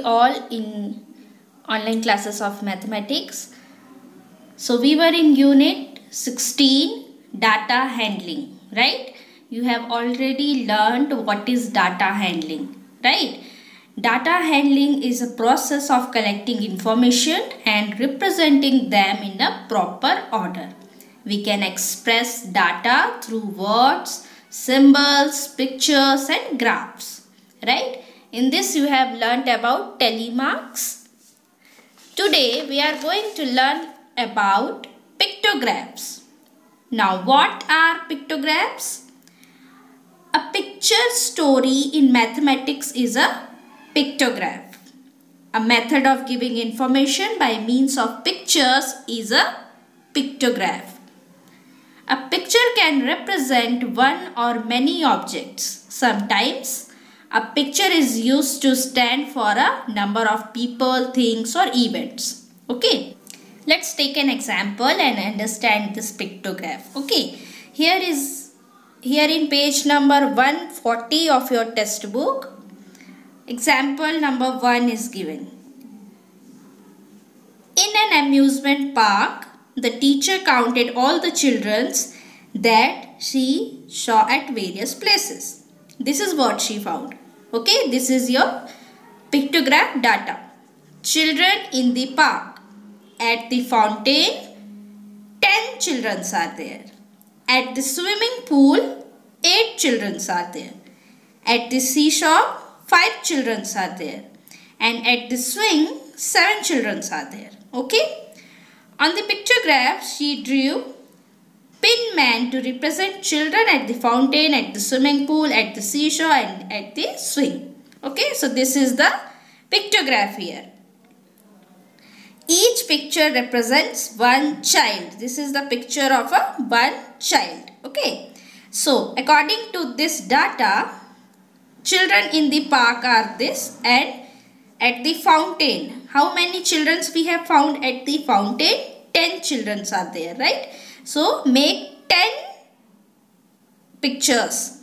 all in online classes of mathematics. So we were in unit 16, data handling, right? You have already learned what is data handling, right? Data handling is a process of collecting information and representing them in a proper order. We can express data through words, symbols, pictures and graphs, right? In this you have learnt about telemarks. Today we are going to learn about pictographs. Now what are pictographs? A picture story in mathematics is a pictograph. A method of giving information by means of pictures is a pictograph. A picture can represent one or many objects. Sometimes a picture is used to stand for a number of people, things or events. Okay. Let's take an example and understand this pictograph. Okay. Here in page number 140 of your textbook, example number 1 is given. In an amusement park, the teacher counted all the children that she saw at various places. This is what she found. Okay, this is your pictograph data. Children in the park. At the fountain, 10 children are there. At the swimming pool, 8 children are there. At the seashore, 5 children are there. And at the swing, 7 children are there. Okay. On the pictograph, she drew pin man to represent children at the fountain, at the swimming pool, at the seashore and at the swing. Okay, so this is the pictograph here. Each picture represents one child. This is the picture of one child. Okay, so according to this data, children in the park are this, and at the fountain, how many children we have found at the fountain? 10 children are there, right? So make 10 pictures.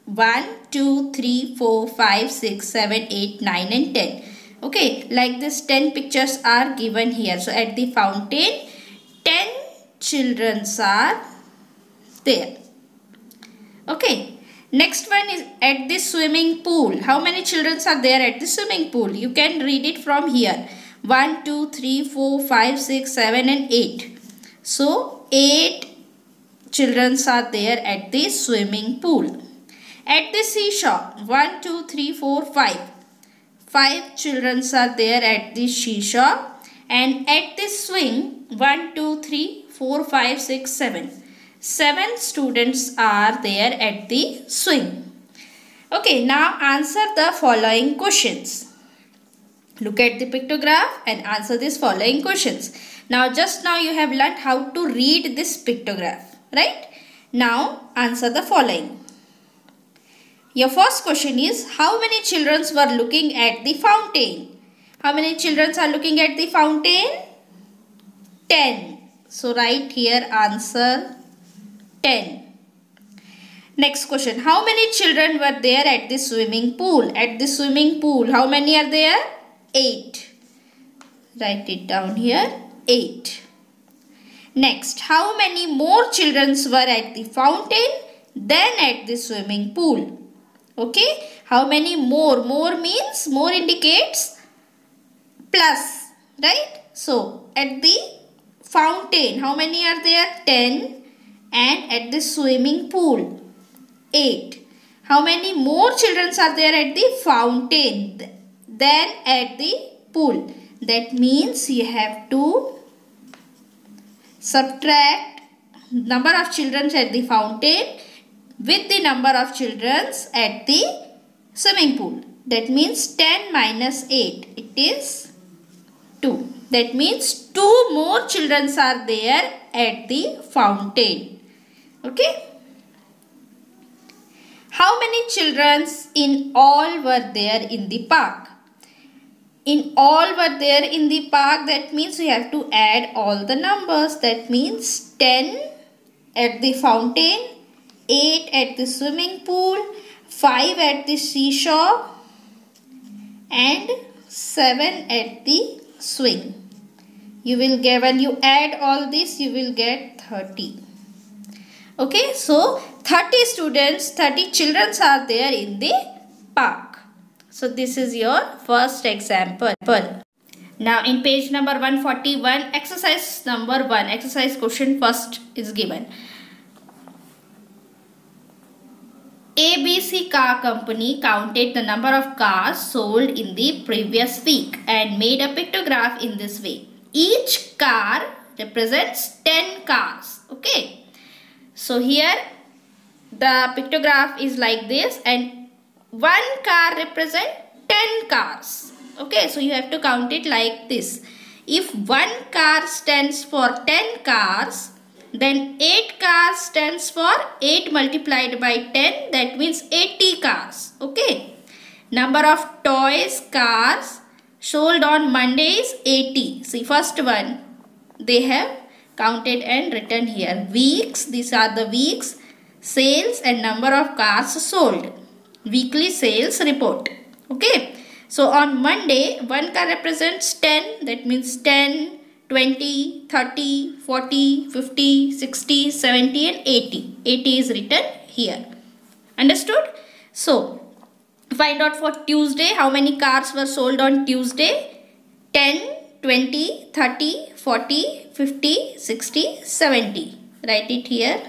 1, 2, 3, 4, 5, 6, 7, 8, 9 and 10. Okay, like this 10 pictures are given here. So at the fountain, 10 children are there. Okay. Next one is at the swimming pool. How many children are there at the swimming pool? You can read it from here. 1, 2, 3, 4, 5, 6, 7 and 8. So 8 children are there at the swimming pool. At the seashore, 1, 2, 3, 4, 5. 5 children are there at the seashore. And at the swing, 1, 2, 3, 4, 5, 6, 7. 7 students are there at the swing. Okay, now answer the following questions. Look at the pictograph and answer these following questions. Now, just now you have learnt how to read this pictograph, right? Now, answer the following. Your first question is, how many children were looking at the fountain? How many children are looking at the fountain? 10. So, write here answer 10. Next question. How many children were there at the swimming pool? At the swimming pool, how many are there? 8. Write it down here. 8. Next. How many more children were at the fountain than at the swimming pool? Okay. How many more? More means, more indicates plus. Right? So, at the fountain, how many are there? 10. And at the swimming pool, 8. How many more children are there at the fountain than at the pool? That means you have to subtract number of children at the fountain with the number of children at the swimming pool. That means 10 minus 8. It is 2. That means 2 more children are there at the fountain. Okay. How many children in all were there in the park? In all were there in the park, that means we have to add all the numbers. That means 10 at the fountain, 8 at the swimming pool, 5 at the seashore and 7 at the swing. You will get, when you add all this, you will get 30. Okay, so 30 students, 30 children are there in the park. So this is your first example. Now in page number 141, exercise number 1, exercise question first is given. ABC car company counted the number of cars sold in the previous week and made a pictograph in this way. Each car represents 10 cars. Okay. So here the pictograph is like this and one car represents 10 cars. Okay. So you have to count it like this. If one car stands for 10 cars, then 8 cars stands for 8 multiplied by 10, that means 80 cars. Okay. Number of toys cars sold on Monday is 80. See, first one they have counted and written here. Weeks, these are the weeks, sales and number of cars sold. Weekly sales report. Okay. So on Monday, one car represents 10, that means 10, 20, 30, 40, 50, 60, 70 and 80. 80 is written here. Understood? So, find out for Tuesday how many cars were sold on Tuesday. 10, 20, 30, 40, 50, 60, 70. Write it here.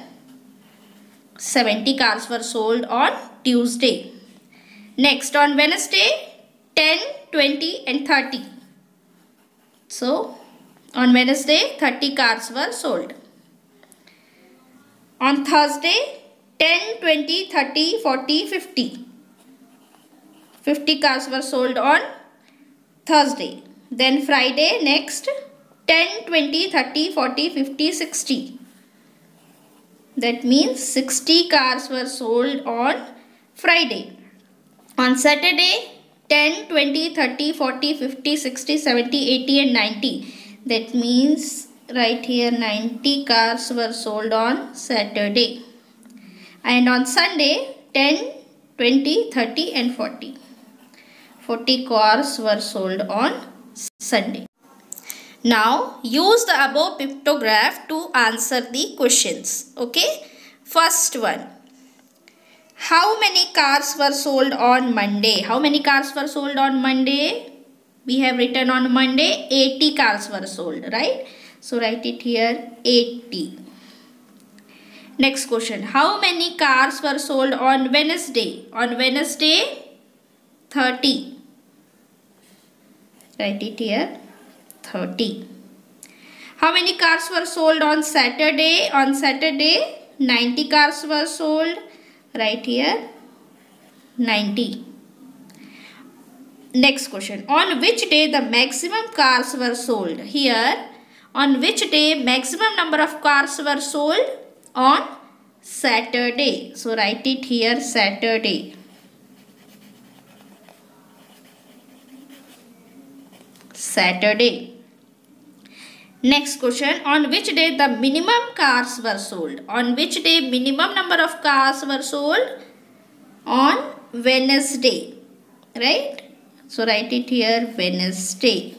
70 cars were sold on Tuesday. Next on Wednesday, 10, 20 and 30. So, on Wednesday, 30 cars were sold. On Thursday, 10, 20, 30, 40, 50. 50 cars were sold on Thursday. Then Friday, next, 10, 20, 30, 40, 50, 60. That means 60 cars were sold on Friday. On Saturday, 10, 20, 30, 40, 50, 60, 70, 80 and 90. That means right here 90 cars were sold on Saturday. And on Sunday 10, 20, 30 and 40. 40 cars were sold on Sunday. Now use the above pictograph to answer the questions. Okay. First one. How many cars were sold on Monday? How many cars were sold on Monday? We have written on Monday 80 cars were sold, right? So write it here 80. Next question. How many cars were sold on Wednesday? On Wednesday 30. Write it here 30. How many cars were sold on Saturday? On Saturday 90 cars were sold. Write here 90. Next question. On which day the maximum cars were sold? Here, on which day maximum number of cars were sold? On Saturday. So write it here Saturday. Saturday. Next question. On which day the minimum cars were sold? On which day minimum number of cars were sold? On Wednesday. Right? So write it here Wednesday.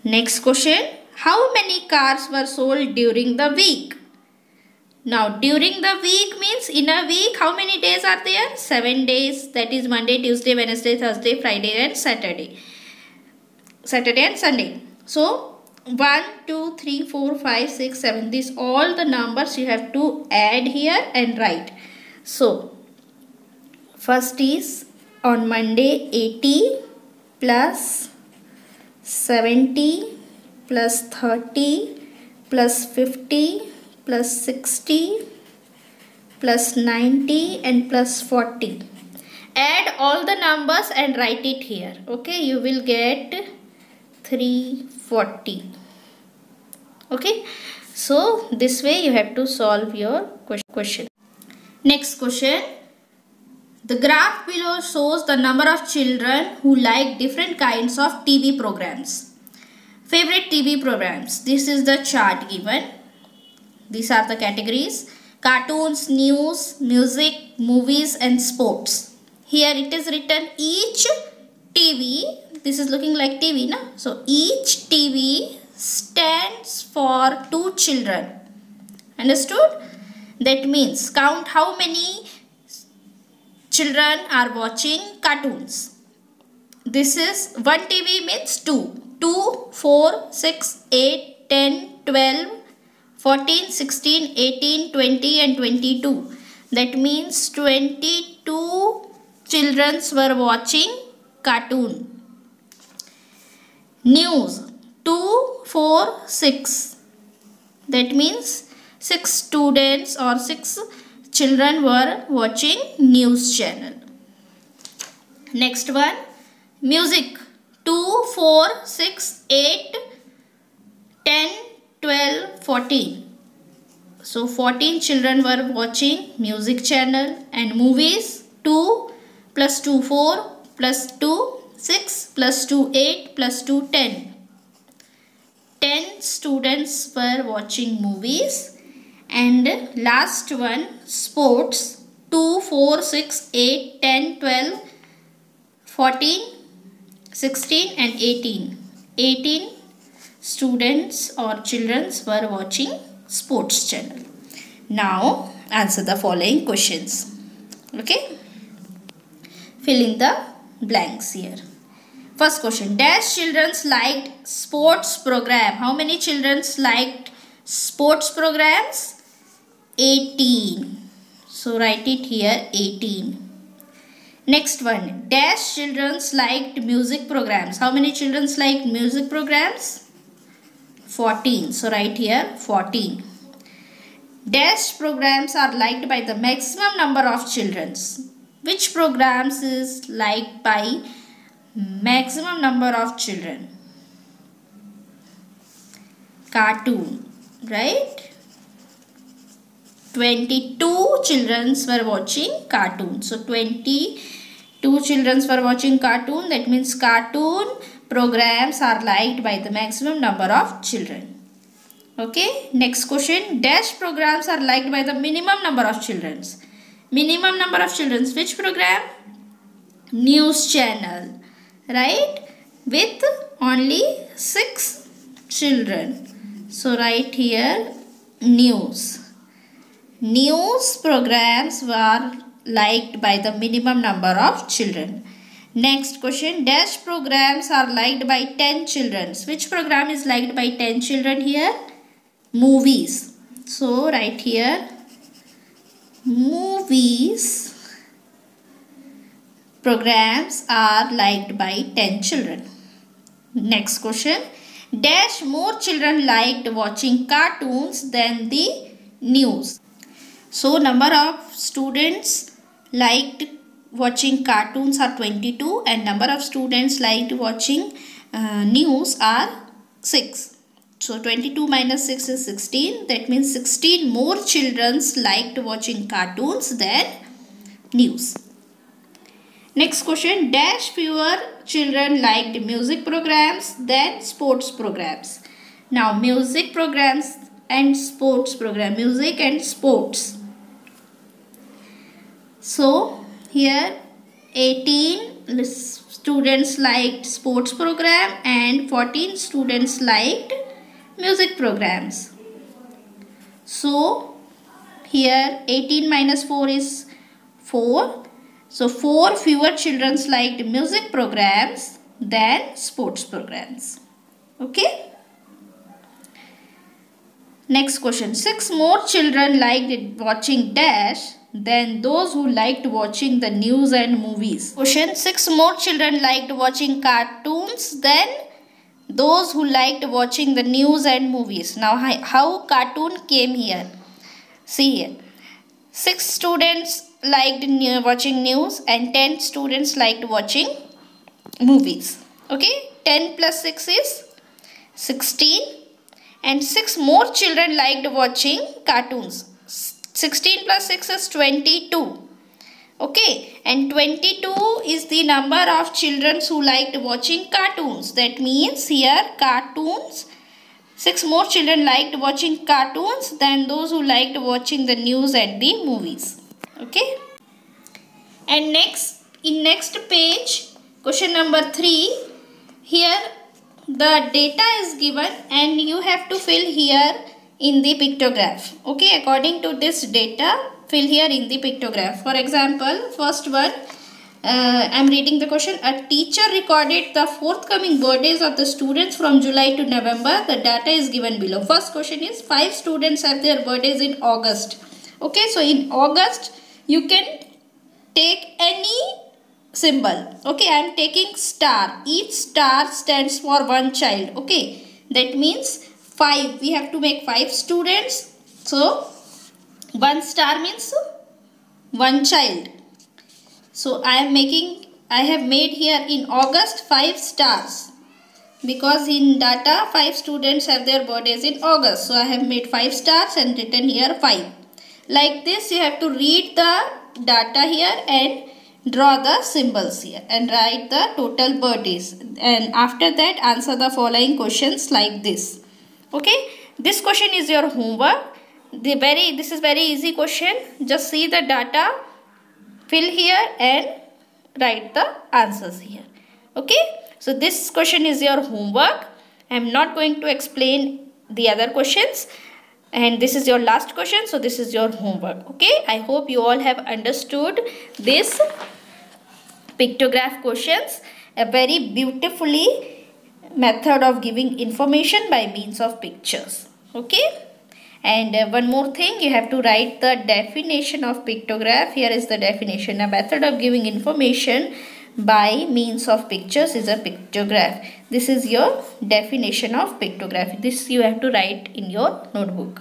Next question. How many cars were sold during the week? Now during the week means in a week how many days are there? 7 days. That is Monday, Tuesday, Wednesday, Thursday, Friday and Saturday. Saturday and Sunday. So 1, 2, 3, 4, 5, 6, 7. These all the numbers you have to add here and write. So first is on Monday 80 plus 70 plus 30 plus 50 plus 60 plus 90 and plus 40. Add all the numbers and write it here. Okay, you will get 340. Okay, so this way you have to solve your question. Next question. The graph below shows the number of children who like different kinds of TV programs. Favorite TV programs. This is the chart given. These are the categories. cartoons, news, music, movies and sports. Here it is written each TV, this is looking like TV, na? So each TV stands for 2 children. Understood? That means count how many children are watching cartoons. This is 1 TV means 2. 2, 4, 6, 8, 10, 12, 14, 16, 18, 20 and 22. That means 22 children were watching cartoon. News 2, 4, 6. That means 6 students or 6 children were watching news channel. Next one, music 2, 4, 6, 8, 10, 12, 14. So 14 children were watching music channel. And movies 2 plus 2 4 plus 2 6 plus 2 8 plus 2 10. 10 students were watching movies. And last one, sports 2 4 6 8 10 12 14 16 and 18. 18 students or children were watching sports channel. Now answer the following questions. Okay. Fill in the blanks here. First question. Dash children liked sports program. How many children liked sports programs? 18. So write it here 18. Next one. Dash children liked music programs. How many children liked music programs? 14. So write here 14. Dash programs are liked by the maximum number of children. Which programs is liked by maximum number of children? Cartoon, right? 22 children were watching cartoon. So 22 children were watching cartoon. That means cartoon programs are liked by the maximum number of children. Okay. Next question. Dash programs are liked by the minimum number of children. Minimum number of children. Which program? News channel. Right? With only 6 children. So write here news. News programs were liked by the minimum number of children. Next question. Dash programs are liked by 10 children. Which program is liked by 10 children here? Movies. So write here movies programs are liked by 10 children. Next question. Dash more children liked watching cartoons than the news. So number of students liked watching cartoons are 22 and number of students liked watching news are 6. So 22 minus 6 is 16. That means 16 more children liked watching cartoons than news. Next question. Dash fewer children liked music programs than sports programs. Now music programs and sports program. Music and sports. So here 18 students liked sports program and 14 students liked music programs. So here 18 minus 4 is 4. So 4 fewer children liked music programs than sports programs. Okay. Next question. 6 more children liked watching dash than those who liked watching the news and movies. Question. 6 more children liked watching cartoons than those who liked watching the news and movies. Now how cartoon came here? See here. 6 students liked watching news and 10 students liked watching movies. Okay. 10 plus 6 is 16 and 6 more children liked watching cartoons. 16 plus 6 is 22. Okay. And 22 is the number of children who liked watching cartoons. That means here cartoons 6 more children liked watching cartoons than those who liked watching the news at the movies. Okay. And next page, question number 3, here the data is given and you have to fill here in the pictograph. Okay, according to this data, fill here in the pictograph. For example, first one, I am reading the question. A teacher recorded the forthcoming birthdays of the students from July to November. The data is given below. First question is 5 students have their birthdays in August. Okay, so in August you can take any symbol. Okay, I am taking star. Each star stands for one child. Okay, that means 5. We have to make 5 students. So one star means one child. So I have made here in August 5 stars, because in data 5 students have their birthdays in August. So I have made 5 stars and written here 5. Like this you have to read the data here and draw the symbols here and write the total birthdays. And after that answer the following questions like this. Okay, this question is your homework. This is very easy question. Just see the data, fill here and write the answers here. Okay, so this question is your homework. I am not going to explain the other questions, and this is your last question, so this is your homework. Okay, I hope you all have understood this pictograph questions, a very beautifully method of giving information by means of pictures. Okay. And one more thing, you have to write the definition of pictograph. Here is the definition. A method of giving information by means of pictures is a pictograph. This is your definition of pictograph. This you have to write in your notebook.